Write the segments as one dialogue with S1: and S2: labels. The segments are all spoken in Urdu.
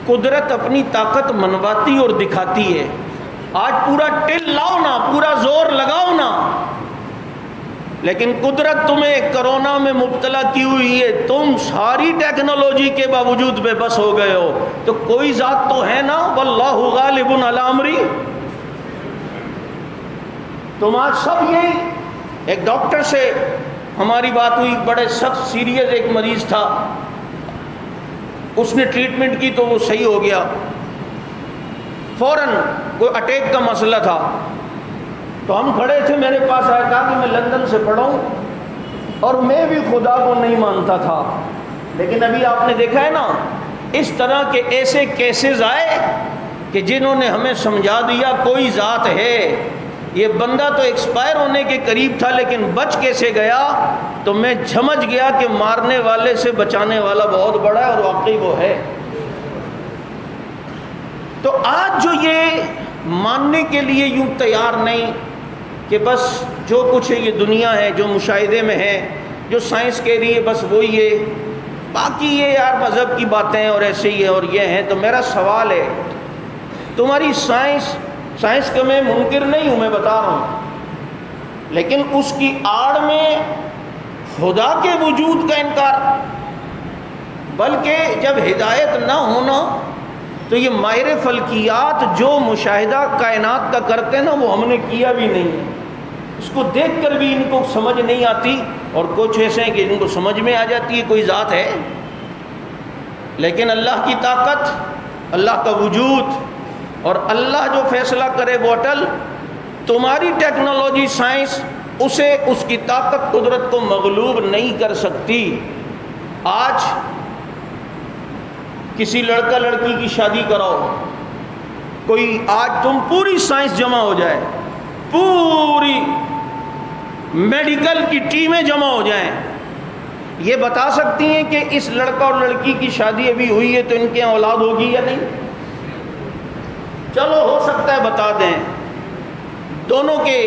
S1: قدرت اپنی طاقت منواتی اور دکھاتی ہے. آج پورا ٹل لاؤ نا، پورا زور لگاؤ نا، لیکن قدرت تمہیں کرونا میں مبتلا کی ہوئی ہے، تم ساری ٹیکنالوجی کے باوجود بے بس ہو گئے ہو، تو کوئی ذات تو ہے نا. واللہ غالب علی امری. تم آج سب یہی. ایک ڈاکٹر سے ہماری بات ہوئی، بڑے سخت سیریس ایک مریض تھا، اس نے ٹریٹمنٹ کی تو وہ صحیح ہو گیا. فوراً کوئی اٹیک کا مسئلہ تھا، تو ہم کھڑے تھے، میرے پاس آیا، کہا کہ میں لندن سے پڑھا ہوں اور میں بھی خدا کو نہیں مانتا تھا، لیکن ابھی آپ نے دیکھا ہے نا اس طرح کے ایسے کیسز آئے کہ جنہوں نے ہمیں سمجھا دیا کوئی ذات ہے. یہ بندہ تو ایکسپائر ہونے کے قریب تھا لیکن بچ کیسے گیا؟ تو میں سمجھ گیا کہ مارنے والے سے بچانے والا بہت بڑا ہے، اور واقعی وہ ہے. تو آج جو یہ ماننے کے لیے یوں تیار نہیں کہ بس جو کچھ ہے یہ دنیا ہے، جو مشاہدے میں ہے، جو سائنس کہہ رہی ہے بس وہی ہے، باقی یہ یار مذہب کی باتیں اور ایسے ہی ہے اور یہ ہیں. تو میرا سوال ہے، تمہاری سائنس کا میں منکر نہیں ہوں، میں بتا رہا ہوں، لیکن اس کی آڑ میں خدا کے وجود کا انکار. بلکہ جب ہدایت نہ ہونا تو یہ ماہر فلکیات جو مشاہدہ کائنات کا کرتے ہیں نا، وہ ہم نے کیا بھی نہیں ہے، اس کو دیکھ کر بھی ان کو سمجھ نہیں آتی. اور کچھ ایسے ہیں کہ ان کو سمجھ میں آ جاتی ہے کوئی ذات ہے، لیکن اللہ کی طاقت، اللہ کا وجود اور اللہ جو فیصلہ کرے وہ اٹل. تمہاری ٹیکنالوجی سائنس اسے اس کی طاقت قدرت کو مغلوب نہیں کر سکتی. آج کسی لڑکا لڑکی کی شادی کراؤ، کوئی آج تم پوری سائنس جمع ہو جائے، پوری میڈیکل کی ٹیمیں جمع ہو جائیں، یہ بتا سکتی ہیں کہ اس لڑکا اور لڑکی کی شادی ابھی ہوئی ہے تو ان کے اولاد ہوگی یا نہیں؟ چلو ہو سکتا ہے بتا دیں، دونوں کے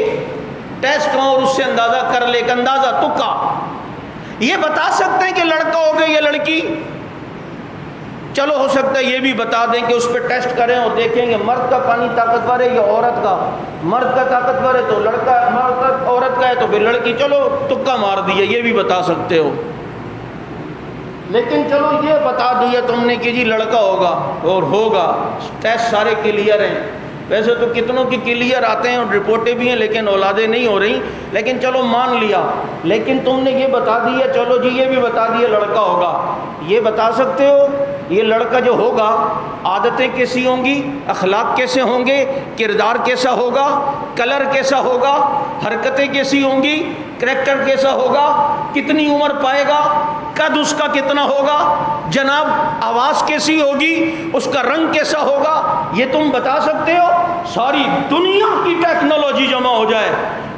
S1: ٹیسٹ کرو اور اس سے اندازہ کر لے، ایک اندازہ تکا. یہ بتا سکتے ہیں کہ لڑکا ہوگا یا لڑکی؟ چلو ہو سکتا ہے یہ بھی بتا دیں کہ اس پہ ٹیسٹ کریں اور دیکھیں گے مرد کا پانی طاقتور ہے یا عورت کا. مرد کا طاقتور ہے تو لڑکا، مرد عورت کا ہے تو پھر لڑکی. چلو تکا مار دیا، یہ بھی بتا سکتے ہو. لیکن چلو یہ بتا دیا تم نے کہ جی لڑکا ہوگا اور ہوگا، ٹیسٹ سارے کلیئر ہیں. ویسے تو کتنوں کی کلیئر آتے ہیں اور رپورٹیں بھی ہیں لیکن اولادیں نہیں ہو رہی، لیکن چلو مان لیا. لیکن تم نے یہ بتا دیا، چلو جی یہ بھی بتا دیا لڑکا ہوگا. یہ بتا سکتے ہو یہ لڑکا جو ہوگا عادتیں کیسی ہوں گی، اخلاق کیسے ہوں گے، کردار کیسا ہوگا، کلر کیسا ہوگا، حرکتیں کیسی ہوں گی، کریکٹر کیسا ہوگا، کتنی عمر پائے گا، قد اس کا کتنا ہوگا، جناب آواز کیسی ہوگی، اس کا رنگ کیسا ہوگا، یہ تم بتا سکتے ہو؟ ساری دنیا کی ٹیکنالوجی جمع ہو جائے،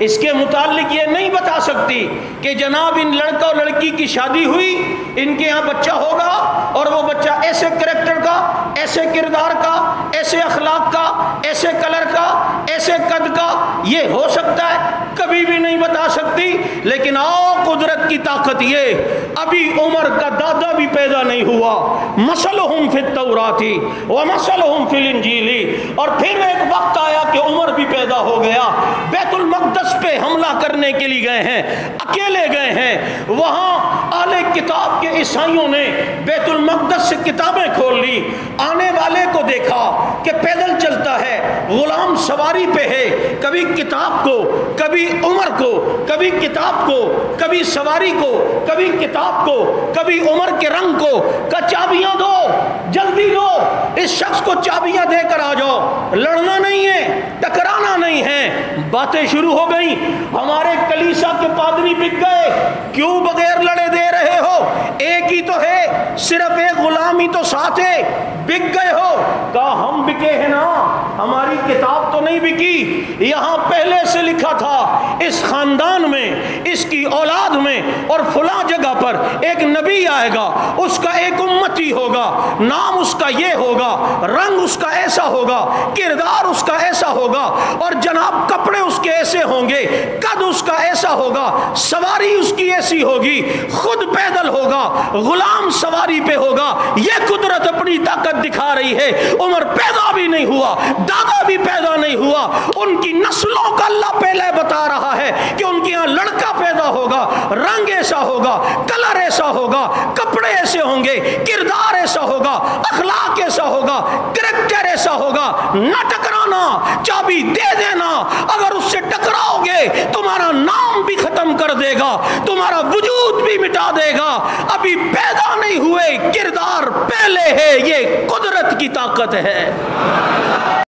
S1: اس کے متعلق یہ نہیں بتا سکتی کہ جناب ان لڑکا اور لڑکی کی شادی ہوئی، ان کے یہاں بچہ ہوگا اور وہ بچہ ایسے کریکٹر کا، ایسے کردار کا، ایسے اخلاق کا، ایسے کلر کا، ایسے قد کا. یہ ہو سکتا ہے؟ کبھی بھی نہیں بتا سکتی. لیکن آؤ قدرت کی طاقت یہ، ابھی عمر کا دادا بھی پیدا نہیں ہوا، مثلہم فی التوراۃ ومثلہم فی الانجیل. اور پھر ایک وقت آیا کہ عمر بھی پیدا ہو گیا، بیت المقدس پہ حملہ کرنے کے لیے گئے ہیں، اکیلے گئے ہیں، وہاں اہل کتاب کے عیسائیوں نے بیت المقدس سے کتابیں کھول لی، آنے والے کو دیکھا کہ پیدل چلتا ہے، غلام سواری پہ ہے، کبھی کتاب کو، کبھی عمر کو، کبھی کتاب کو، کبھی سواری کو، کبھی کتاب کو، کبھی عمر کے رنگ کو. کہ چابیاں دو، جلدی دو، اس شخص کو چابیاں دے کر آ جاؤ. لڑنا نہیں ہے، ٹکرانا نہیں ہے. باتیں شروع ہو گئیں. ہمارے کلیسا کے پادری بک گئے، کیوں بغیر لڑے دے رہے ہو؟ ایک ہی تو ہے، صرف ایک غلام ہی تو ساتھ ہے، بک گئے ہو. کہا ہم بکے ہیں نا، ہماری کتاب تو نہیں بکی. یہاں پہلے سے لکھا تھا اس خاندان میں، اس کی اولاد میں اور فلاں جگہ پر ایک نبی آئے گا، اس کا ایک امتی ہوگا، نام اس کا یہ ہوگا، رنگ اس کا ایسا ہوگا، کردار اس کا ایسا ہوگا، اور جناب کپڑے اس کے ایسے ہوں گے، قد اس کا ایسا ہوگا، سواری اس کی ایسی ہوگی، خود پیدل ہوگا، غلام سواری پہ ہوگا. یہ قدرت اپنی طاقت دکھا جا رہی ہے، عمر پیدا بھی نہیں ہوا، دادا بھی پیدا نہیں ہوا، ان کی نسلوں کا اللہ پہلے بتا رہا ہے کہ ان کے یہاں لڑکا پیدا ہوگا، رنگ ایسا ہوگا، کلر ایسا ہوگا، کپڑے ایسے ہوں گے، کردار ایسا ہوگا، اخلاق ایسا ہوگا، کریکٹر ایسا ہوگا۔ نہ ٹکرانا، چابی دے دینا، اگر اس سے ٹکراؤ گے تمہارا نام بھی ختم کر دے گا، تمہارا وجود بھی مٹا دے گا۔ ابھی پیدا نہیں ہوئے، کردار پہلے ہے، یہ قدرت کی طاقت ہے۔